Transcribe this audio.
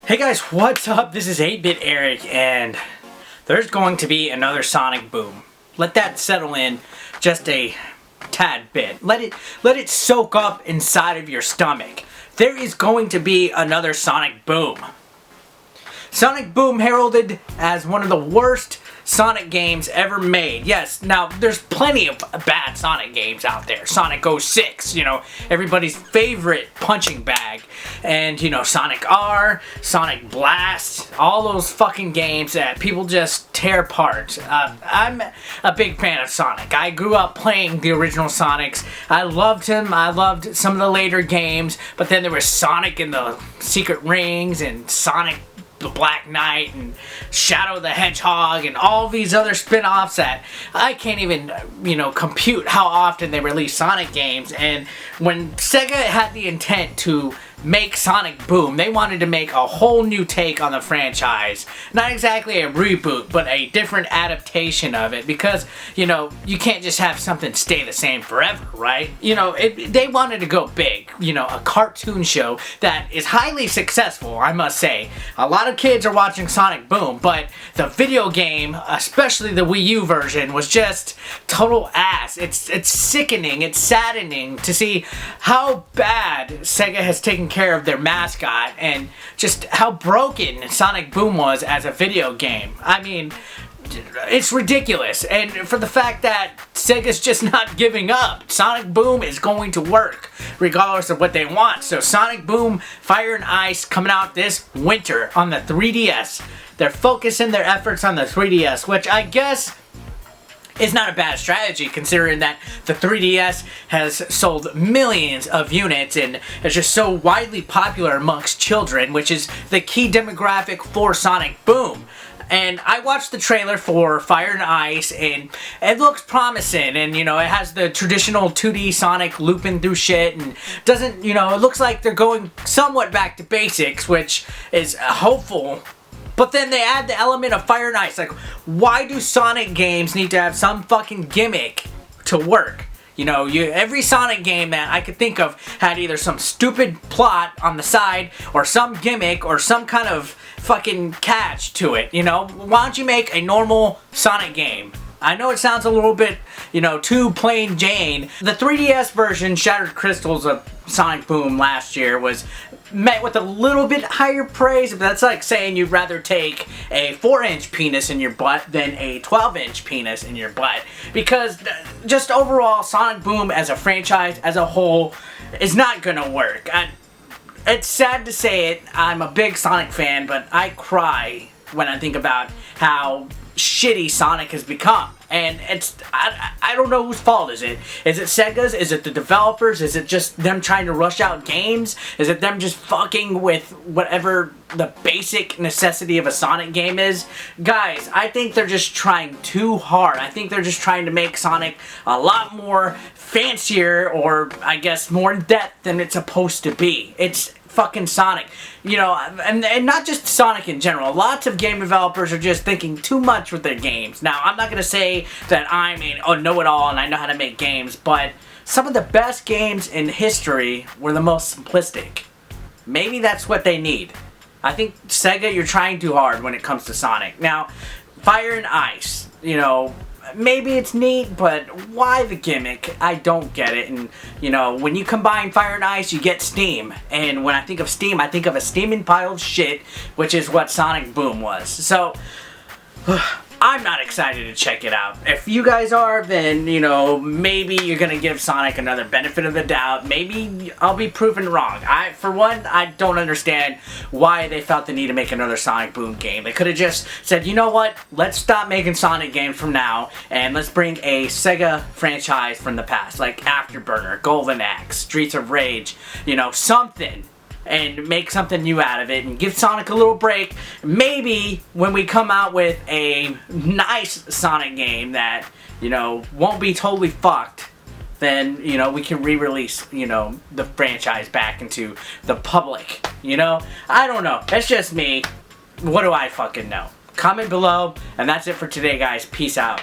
Hey guys, what's up? This is 8-Bit Eric, and there's going to be another Sonic boom. Let that settle in just a tad bit. Let it soak up inside of your stomach. There is going to be another Sonic boom. Sonic Boom heralded as one of the worst Sonic games ever made. Yes, now there's plenty of bad Sonic games out there. Sonic 06, you know, everybody's favorite punching bag. And, you know, Sonic R, Sonic Blast, all those fucking games that people just tear apart. I'm a big fan of Sonic. I grew up playing the original Sonics. I loved him. I loved some of the later games. But then there was Sonic and the Secret Rings and Sonic the Black Knight and Shadow the Hedgehog and all these other spin-offs that I can't even, you know, compute how often they release Sonic games. And when Sega had the intent to make Sonic Boom, they wanted to make a whole new take on the franchise. Not exactly a reboot, but a different adaptation of it, because, you know, you can't just have something stay the same forever, right? You know, they wanted to go big, you know, a cartoon show that is highly successful, I must say. A lot of kids are watching Sonic Boom, but the video game, especially the Wii U version, was just total ass. It's sickening, it's saddening to see how bad Sega has taken care of their mascot and just how broken Sonic Boom was as a video game. I mean, it's ridiculous. And for the fact that Sega's just not giving up, Sonic Boom is going to work regardless of what they want. So Sonic Boom Fire and Ice coming out this winter on the 3DS. They're focusing their efforts on the 3DS, which I guess is not a bad strategy, considering that the 3DS has sold millions of units and is just so widely popular amongst children, which is the key demographic for Sonic Boom. And I watched the trailer for Fire and Ice, and it looks promising. And, you know, it has the traditional 2D Sonic looping through shit, and doesn't, you know, it looks like they're going somewhat back to basics, which is hopeful. But then they add the element of Fire and Ice. Like, why do Sonic games need to have some fucking gimmick to work? You know, every Sonic game that I could think of had either some stupid plot on the side, or some gimmick, or some kind of fucking catch to it, you know? Why don't you make a normal Sonic game? I know it sounds a little bit, you know, too plain Jane. The 3DS version, Shattered Crystals of Sonic Boom last year, was met with a little bit higher praise. But that's like saying you'd rather take a 4-inch penis in your butt than a 12-inch penis in your butt. Because just overall, Sonic Boom as a franchise, as a whole, is not gonna work. It's sad to say it, I'm a big Sonic fan, but I cry when I think about how shitty Sonic has become. And I don't know whose fault is it. Is it Sega's? Is it the developers? Is it just them trying to rush out games? Is it them just fucking with whatever the basic necessity of a Sonic game is? Guys, I think they're just trying too hard. I think they're just trying to make Sonic a lot more fancier, or I guess more in depth than it's supposed to be. It's fucking Sonic, you know, and not just Sonic in general. Lots of game developers are just thinking too much with their games. Now, I'm not gonna say that I'm a know-it-all and I know how to make games, but some of the best games in history were the most simplistic. Maybe that's what they need. I think, Sega, you're trying too hard when it comes to Sonic. Now, Fire and Ice, you know, maybe it's neat, but why the gimmick? I don't get it. And, you know, when you combine Fire and Ice, you get steam. And when I think of steam, I think of a steaming pile of shit, which is what Sonic Boom was. So, I'm not excited to check it out. If you guys are, then, you know, maybe you're gonna give Sonic another benefit of the doubt. Maybe I'll be proven wrong. For one, I don't understand why they felt the need to make another Sonic Boom game. They could have just said, you know what, let's stop making Sonic games from now, and let's bring a Sega franchise from the past, like Afterburner, Golden Axe, Streets of Rage, you know, something. And make something new out of it and give Sonic a little break. Maybe when we come out with a nice Sonic game that, you know, won't be totally fucked, then, you know, we can re-release, you know, the franchise back into the public, you know? I don't know. That's just me. What do I fucking know? Comment below, and that's it for today, guys. Peace out.